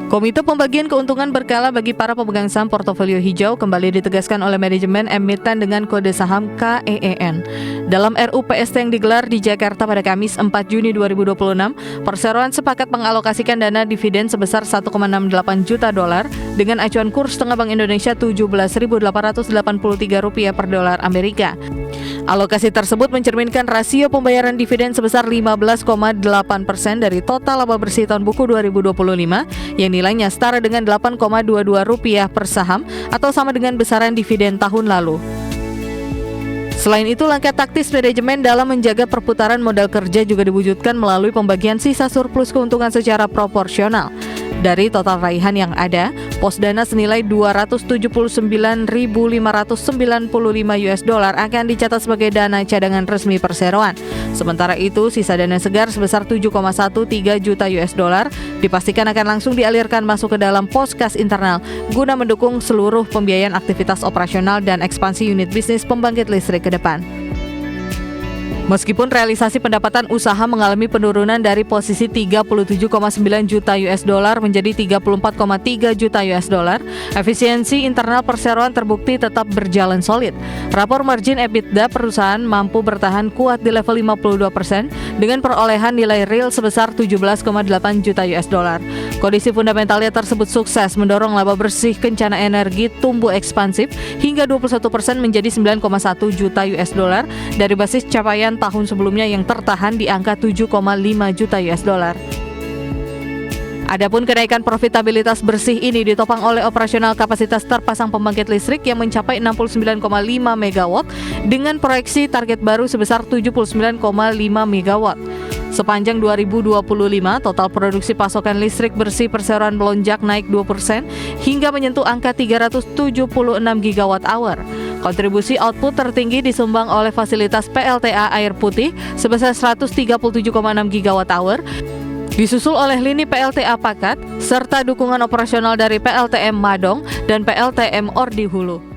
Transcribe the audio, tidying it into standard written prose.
Komite Pembagian Keuntungan Berkala bagi para pemegang saham portofolio hijau kembali ditegaskan oleh manajemen emiten dengan kode saham KEEN. Dalam RUU PST yang digelar di Jakarta pada Kamis 4 Juni 2026, perseroan sepakat mengalokasikan dana dividen sebesar $1,68 juta dengan acuan kurs tengah Bank Indonesia Rp17.883 per dolar Amerika. Alokasi tersebut mencerminkan rasio pembayaran dividen sebesar 15,8% dari total laba bersih tahun buku 2025 yang nilainya setara dengan Rp8,22 per saham atau sama dengan besaran dividen tahun lalu. Selain itu, langkah taktis manajemen dalam menjaga perputaran modal kerja juga diwujudkan melalui pembagian sisa surplus keuntungan secara proporsional. Dari total raihan yang ada, pos dana senilai $279.595 akan dicatat sebagai dana cadangan resmi perseroan. Sementara itu, sisa dana segar sebesar $7,13 juta dipastikan akan langsung dialirkan masuk ke dalam pos kas internal guna mendukung seluruh pembiayaan aktivitas operasional dan ekspansi unit bisnis pembangkit listrik ke depan. Meskipun realisasi pendapatan usaha mengalami penurunan dari posisi $37,9 juta menjadi $34,3 juta, efisiensi internal perseroan terbukti tetap berjalan solid. Rapor margin EBITDA perusahaan mampu bertahan kuat di level 52% dengan perolehan nilai real sebesar $17,8 juta. Kondisi fundamentalnya tersebut sukses mendorong laba bersih kencana energi tumbuh ekspansif hingga 21% menjadi $9,1 juta dari basis capaian tahun sebelumnya yang tertahan di angka $7,5 juta. Adapun kenaikan profitabilitas bersih ini ditopang oleh operasional kapasitas terpasang pembangkit listrik yang mencapai 69,5 MW dengan proyeksi target baru sebesar 79,5 MW. Sepanjang 2025, total produksi pasokan listrik bersih perseroan melonjak naik 2% hingga menyentuh angka 376 GWh. Kontribusi output tertinggi disumbang oleh fasilitas PLTA Air Putih sebesar 137,6 GWh, disusul oleh lini PLTA Pakat, serta dukungan operasional dari PLTM Madong dan PLTM Ordi Hulu.